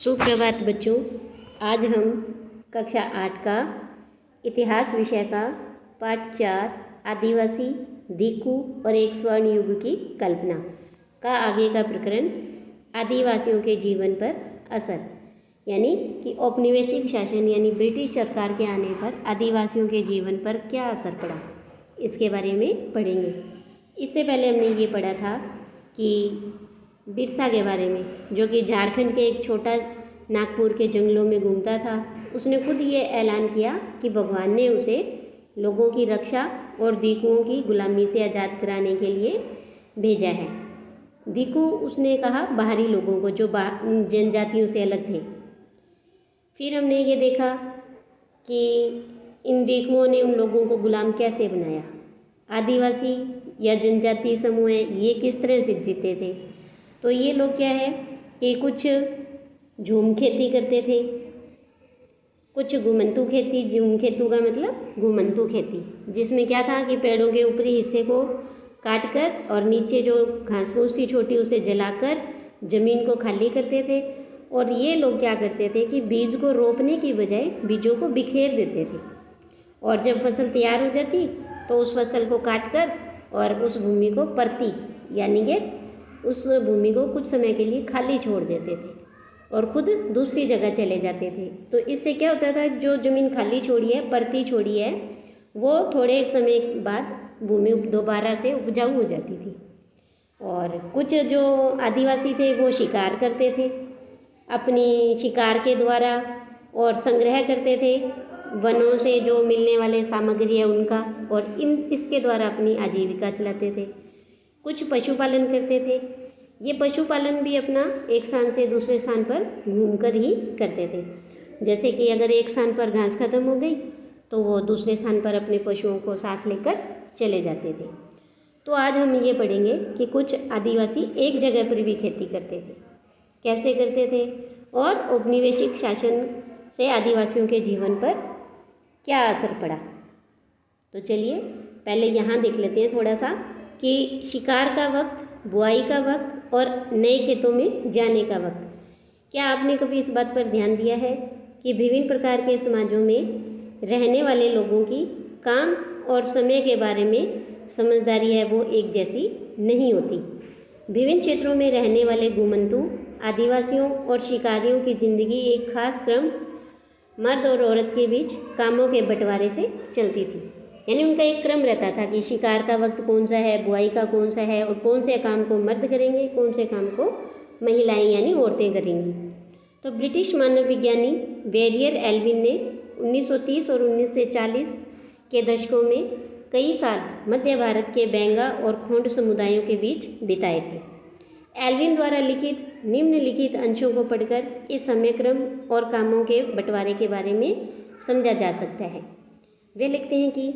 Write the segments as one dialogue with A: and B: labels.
A: सुप्रभात बच्चों। आज हम कक्षा 8 का इतिहास विषय का पाठ 4 आदिवासी, दीकू और एक स्वर्ण युग की कल्पना का आगे का प्रकरण आदिवासियों के जीवन पर असर, यानी कि औपनिवेशिक शासन यानी ब्रिटिश सरकार के आने पर आदिवासियों के जीवन पर क्या असर पड़ा, इसके बारे में पढ़ेंगे। इससे पहले हमने ये पढ़ा था कि बिरसा के बारे में, जो कि झारखंड के एक छोटा नागपुर के जंगलों में घूमता था। उसने खुद ये ऐलान किया कि भगवान ने उसे लोगों की रक्षा और दीकुओं की गुलामी से आज़ाद कराने के लिए भेजा है। दीकू उसने कहा बाहरी लोगों को, जो जनजातियों से अलग थे। फिर हमने ये देखा कि इन दीकुओं ने उन लोगों को गुलाम कैसे बनाया। आदिवासी या जनजातीय समूह ये किस तरह से जीते थे। तो ये लोग क्या है कि कुछ झूम खेती करते थे, कुछ घुमंतू खेती। झूम खेतू का मतलब घुमंतू खेती, जिसमें क्या था कि पेड़ों के ऊपरी हिस्से को काट कर और नीचे जो घास फूस थी छोटी उसे जलाकर ज़मीन को खाली करते थे। और ये लोग क्या करते थे कि बीज को रोपने की बजाय बीजों को बिखेर देते थे, और जब फसल तैयार हो जाती तो उस फसल को काट कर और उस भूमि को परती, यानी कि उस भूमि को कुछ समय के लिए खाली छोड़ देते थे और खुद दूसरी जगह चले जाते थे। तो इससे क्या होता था, जो ज़मीन खाली छोड़ी है, परती छोड़ी है, वो थोड़े समय बाद भूमि दोबारा से उपजाऊ हो जाती थी। और कुछ जो आदिवासी थे वो शिकार करते थे, अपनी शिकार के द्वारा, और संग्रह करते थे वनों से जो मिलने वाले सामग्री है उनका, और इसके द्वारा अपनी आजीविका चलाते थे। कुछ पशुपालन करते थे। ये पशुपालन भी अपना एक स्थान से दूसरे स्थान पर घूमकर ही करते थे। जैसे कि अगर एक स्थान पर घास खत्म हो गई तो वो दूसरे स्थान पर अपने पशुओं को साथ लेकर चले जाते थे। तो आज हम ये पढ़ेंगे कि कुछ आदिवासी एक जगह पर भी खेती करते थे, कैसे करते थे, और औपनिवेशिक शासन से आदिवासियों के जीवन पर क्या असर पड़ा। तो चलिए पहले यहाँ देख लेते हैं थोड़ा सा कि शिकार का वक्त, बुआई का वक्त और नए खेतों में जाने का वक्त। क्या आपने कभी इस बात पर ध्यान दिया है कि विभिन्न प्रकार के समाजों में रहने वाले लोगों की काम और समय के बारे में समझदारी है वो एक जैसी नहीं होती। विभिन्न क्षेत्रों में रहने वाले घुमंतू आदिवासियों और शिकारियों की ज़िंदगी एक खास क्रम, मर्द और औरत के बीच कामों के बंटवारे से चलती थी। यानी उनका एक क्रम रहता था कि शिकार का वक्त कौन सा है, बुआई का कौन सा है, और कौन से काम को मर्द करेंगे, कौन से काम को महिलाएं यानी औरतें करेंगी। तो ब्रिटिश मानव विज्ञानी बेरियर एल्विन ने 1930 और 1940 के दशकों में कई साल मध्य भारत के बेंगा और खोंड समुदायों के बीच बिताए थे। एल्विन द्वारा लिखित निम्नलिखित अंशों को पढ़कर इस समयक्रम और कामों के बंटवारे के बारे में समझा जा सकता है। वे लिखते हैं कि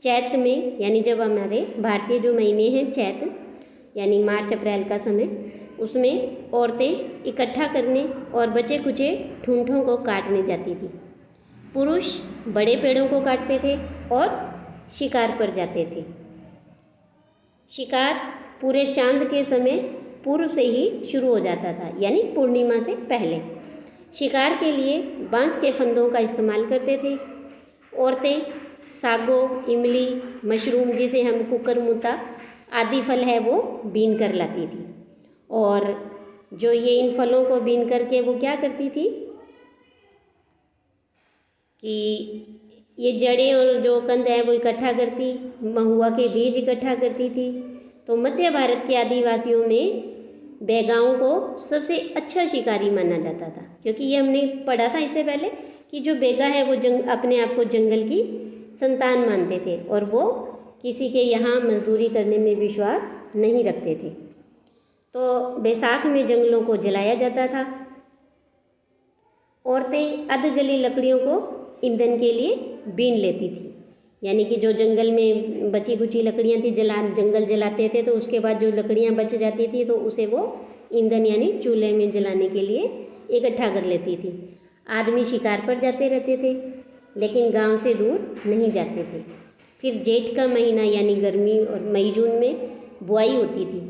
A: चैत में, यानी जब हमारे भारतीय जो महीने हैं चैत यानी मार्च अप्रैल का समय, उसमें औरतें इकट्ठा करने और बचे कुचे ठूंठों को काटने जाती थी। पुरुष बड़े पेड़ों को काटते थे और शिकार पर जाते थे। शिकार पूरे चांद के समय पूर्व से ही शुरू हो जाता था, यानी पूर्णिमा से पहले। शिकार के लिए बांस के फंदों का इस्तेमाल करते थे। औरतें सागो, इमली, मशरूम, जिसे हम कुकरमुता आदि फल है वो बीन कर लाती थी। और जो ये इन फलों को बीन करके वो क्या करती थी कि ये जड़ें और जो कंद है वो इकट्ठा करती, महुआ के बीज इकट्ठा करती थी। तो मध्य भारत के आदिवासियों में बैगाओं को सबसे अच्छा शिकारी माना जाता था, क्योंकि ये हमने पढ़ा था इससे पहले कि जो बेगा है वो अपने आप को जंगल की संतान मानते थे और वो किसी के यहाँ मजदूरी करने में विश्वास नहीं रखते थे। तो बैसाख में जंगलों को जलाया जाता था। औरतें अधजली लकड़ियों को ईंधन के लिए बीन लेती थी, यानी कि जो जंगल में बची कुची लकड़ियाँ थी, जंगल जलाते थे तो उसके बाद जो लकड़ियाँ बच जाती थी तो उसे वो ईंधन यानी चूल्हे में जलाने के लिए इकट्ठा कर लेती थी। आदमी शिकार पर जाते रहते थे, लेकिन गांव से दूर नहीं जाते थे। फिर जेठ का महीना यानी गर्मी और मई जून में बुआई होती थी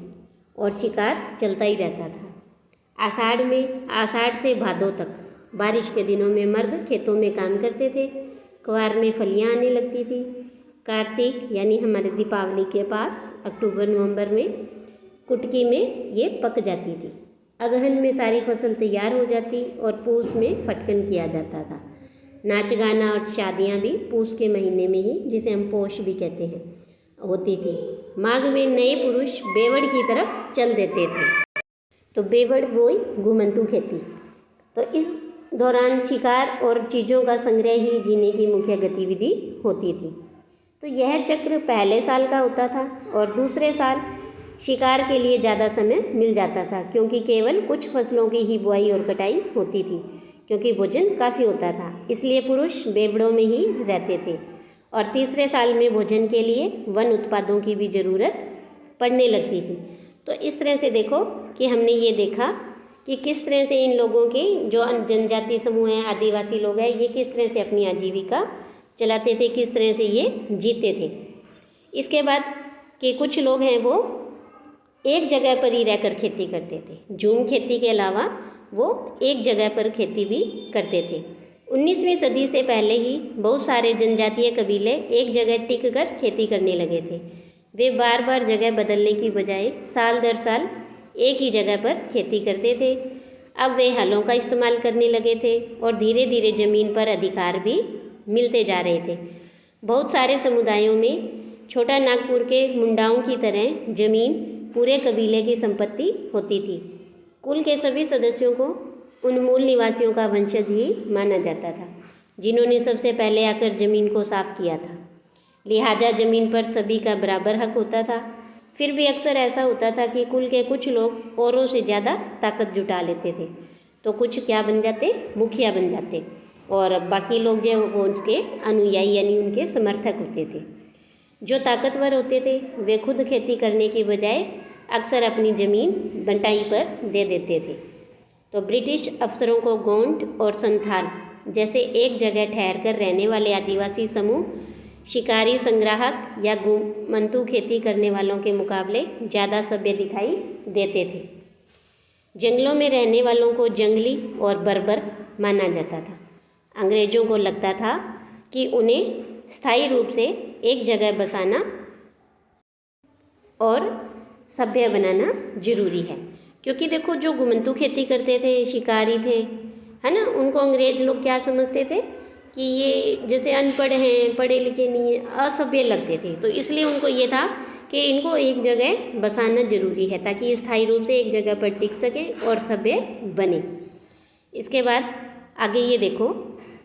A: और शिकार चलता ही रहता था। आषाढ़ से भादों तक बारिश के दिनों में मर्द खेतों में काम करते थे। क्वार में फलियां आने लगती थी। कार्तिक यानी हमारे दीपावली के पास अक्टूबर नवंबर में कुटकी में ये पक जाती थी। अगहन में सारी फसल तैयार हो जाती और पूस में फटकन किया जाता था। नाच गाना और शादियां भी पूस के महीने में ही, जिसे हम पोष भी कहते हैं, होती थी। माघ में नए पुरुष बेवड़ की तरफ चल देते थे। तो बेवड़ वही घुमंतू खेती। तो इस दौरान शिकार और चीज़ों का संग्रह ही जीने की मुख्य गतिविधि होती थी। तो यह चक्र पहले साल का होता था और दूसरे साल शिकार के लिए ज़्यादा समय मिल जाता था, क्योंकि केवल कुछ फसलों की ही बुआई और कटाई होती थी, क्योंकि भोजन काफ़ी होता था। इसलिए पुरुष बेवड़ों में ही रहते थे। और तीसरे साल में भोजन के लिए वन उत्पादों की भी ज़रूरत पड़ने लगती थी। तो इस तरह से देखो कि हमने ये देखा कि किस तरह से इन लोगों के जो जनजाति समूह हैं, आदिवासी लोग हैं, ये किस तरह से अपनी आजीविका चलाते थे, किस तरह से ये जीते थे। इसके बाद कि कुछ लोग हैं वो एक जगह पर ही रहकर खेती करते थे। झूम खेती के अलावा वो एक जगह पर खेती भी करते थे। 19वीं सदी से पहले ही बहुत सारे जनजातीय कबीले एक जगह टिक कर खेती करने लगे थे। वे बार बार जगह बदलने की बजाय साल दर साल एक ही जगह पर खेती करते थे। अब वे हलों का इस्तेमाल करने लगे थे और धीरे धीरे ज़मीन पर अधिकार भी मिलते जा रहे थे। बहुत सारे समुदायों में छोटा नागपुर के मुंडाओं की तरह जमीन पूरे कबीले की संपत्ति होती थी। कुल के सभी सदस्यों को उन मूल निवासियों का वंशज ही माना जाता था, जिन्होंने सबसे पहले आकर ज़मीन को साफ किया था। लिहाजा ज़मीन पर सभी का बराबर हक होता था। फिर भी अक्सर ऐसा होता था कि कुल के कुछ लोग औरों से ज़्यादा ताकत जुटा लेते थे, तो कुछ क्या बन जाते, मुखिया बन जाते, और बाकी लोग जो वो उनके अनुयायी यानी उनके समर्थक होते थे। जो ताकतवर होते थे वे खुद खेती करने की बजाय अक्सर अपनी ज़मीन बंटाई पर दे देते थे। तो ब्रिटिश अफसरों को गोंड और संथाल जैसे एक जगह ठहर कर रहने वाले आदिवासी समूह शिकारी, संग्राहक या घुमंतू खेती करने वालों के मुकाबले ज़्यादा सभ्य दिखाई देते थे। जंगलों में रहने वालों को जंगली और बर्बर माना जाता था। अंग्रेज़ों को लगता था कि उन्हें स्थायी रूप से एक जगह बसाना और सभ्य बनाना जरूरी है, क्योंकि देखो जो घुमंतू खेती करते थे, शिकारी थे, है ना, उनको अंग्रेज़ लोग क्या समझते थे कि ये जैसे अनपढ़ हैं, पढ़े लिखे नहीं हैं, असभ्य लगते थे। तो इसलिए उनको ये था कि इनको एक जगह बसाना जरूरी है ताकि ये स्थायी रूप से एक जगह पर टिक सके और सभ्य बने। इसके बाद आगे ये देखो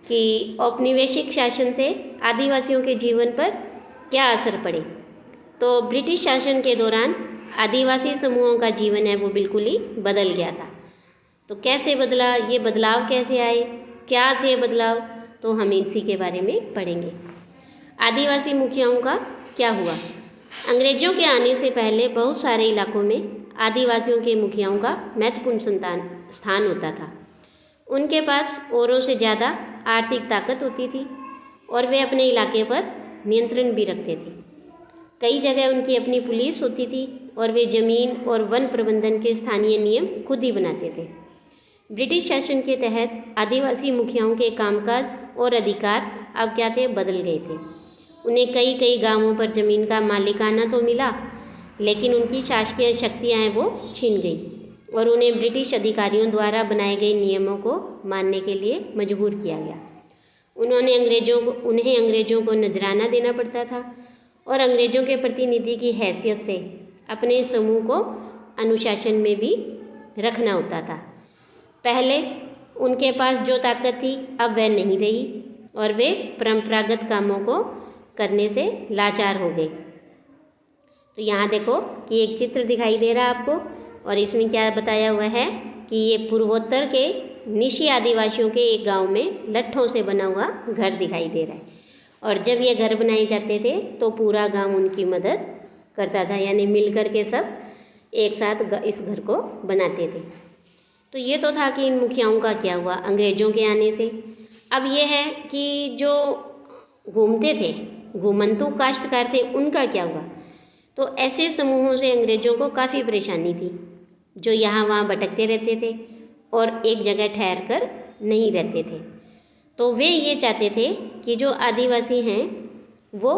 A: कि औपनिवेशिक शासन से आदिवासियों के जीवन पर क्या असर पड़े। तो ब्रिटिश शासन के दौरान आदिवासी समूहों का जीवन है वो बिल्कुल ही बदल गया था। तो कैसे बदला, ये बदलाव कैसे आए, क्या थे बदलाव, तो हम इसी के बारे में पढ़ेंगे। आदिवासी मुखियाओं का क्या हुआ। अंग्रेज़ों के आने से पहले बहुत सारे इलाकों में आदिवासियों के मुखियाओं का महत्वपूर्ण स्थान होता था। उनके पास औरों से ज़्यादा आर्थिक ताकत होती थी और वे अपने इलाके पर नियंत्रण भी रखते थे। कई जगह उनकी अपनी पुलिस होती थी और वे ज़मीन और वन प्रबंधन के स्थानीय नियम खुद ही बनाते थे। ब्रिटिश शासन के तहत आदिवासी मुखियाओं के कामकाज और अधिकार अब क्या थे, बदल गए थे। उन्हें कई गांवों पर ज़मीन का मालिकाना तो मिला, लेकिन उनकी शासकीय शक्तियाँ हैं वो छीन गई और उन्हें ब्रिटिश अधिकारियों द्वारा बनाए गए नियमों को मानने के लिए मजबूर किया गया। उन्हें अंग्रेज़ों को नजराना देना पड़ता था और अंग्रेज़ों के प्रतिनिधि की हैसियत से अपने समूह को अनुशासन में भी रखना होता था। पहले उनके पास जो ताकत थी अब वह नहीं रही और वे परंपरागत कामों को करने से लाचार हो गए। तो यहाँ देखो कि एक चित्र दिखाई दे रहा है आपको और इसमें क्या बताया हुआ है कि ये पूर्वोत्तर के निशी आदिवासियों के एक गांव में लट्ठों से बना हुआ घर दिखाई दे रहा है। और जब ये घर बनाए जाते थे तो पूरा गांव उनकी मदद करता था, यानी मिलकर के सब एक साथ इस घर को बनाते थे। तो ये तो था कि इन मुखियाओं का क्या हुआ अंग्रेज़ों के आने से। अब ये है कि जो घूमते थे, घुमंतू काश्तकार थे, उनका क्या हुआ। तो ऐसे समूहों से अंग्रेज़ों को काफ़ी परेशानी थी। जो यहाँ वहाँ भटकते रहते थे और एक जगह ठहर कर नहीं रहते थे। तो वे ये चाहते थे कि जो आदिवासी हैं वो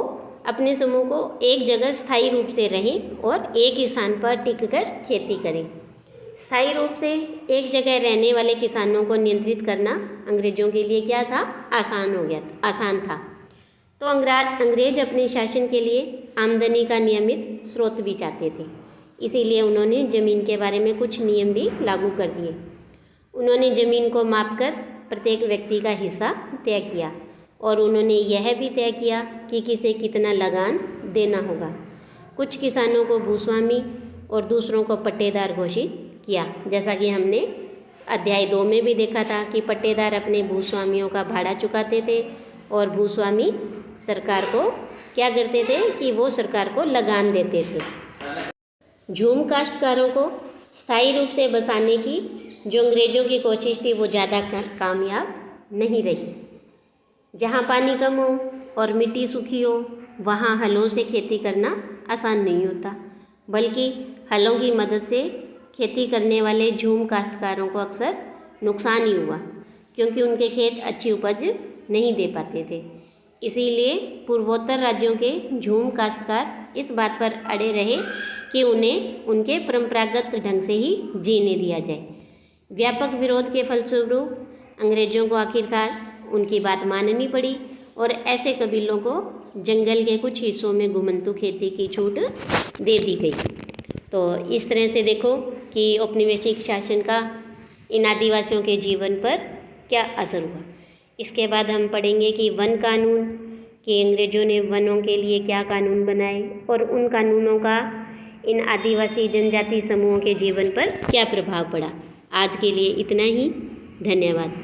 A: अपने समूह को एक जगह स्थायी रूप से रहें और एक ही स्थान पर टिककर खेती करें। स्थायी रूप से एक जगह रहने वाले किसानों को नियंत्रित करना अंग्रेजों के लिए क्या था, आसान था। तो अंग्रेज अपने शासन के लिए आमदनी का नियमित स्रोत भी चाहते थे, इसीलिए उन्होंने ज़मीन के बारे में कुछ नियम भी लागू कर दिए। उन्होंने ज़मीन को मापकर प्रत्येक व्यक्ति का हिस्सा तय किया और उन्होंने यह भी तय किया कि किसे कितना लगान देना होगा। कुछ किसानों को भूस्वामी और दूसरों को पट्टेदार घोषित किया, जैसा कि हमने अध्याय 2 में भी देखा था कि पट्टेदार अपने भूस्वामियों का भाड़ा चुकाते थे और भूस्वामी सरकार को क्या करते थे कि वो सरकार को लगान देते थे। झूम काश्तकारों को स्थायी रूप से बसाने की जो अंग्रेज़ों की कोशिश थी वो ज़्यादा कामयाब नहीं रही। जहाँ पानी कम हो और मिट्टी सूखी हो वहाँ हलों से खेती करना आसान नहीं होता, बल्कि हलों की मदद से खेती करने वाले झूम काश्तकारों को अक्सर नुकसान ही हुआ, क्योंकि उनके खेत अच्छी उपज नहीं दे पाते थे। इसीलिए पूर्वोत्तर राज्यों के झूम काश्तकार इस बात पर अड़े रहे कि उन्हें उनके परंपरागत ढंग से ही जीने दिया जाए। व्यापक विरोध के फलस्वरूप अंग्रेज़ों को आखिरकार उनकी बात माननी पड़ी और ऐसे कबीलों को जंगल के कुछ हिस्सों में घुमंतू खेती की छूट दे दी गई। तो इस तरह से देखो कि औपनिवेशिक शासन का इन आदिवासियों के जीवन पर क्या असर हुआ। इसके बाद हम पढ़ेंगे कि वन कानून, कि अंग्रेज़ों ने वनों के लिए क्या कानून बनाए और उन कानूनों का इन आदिवासी जनजाति समूहों के जीवन पर क्या प्रभाव पड़ा। आज के लिए इतना ही, धन्यवाद।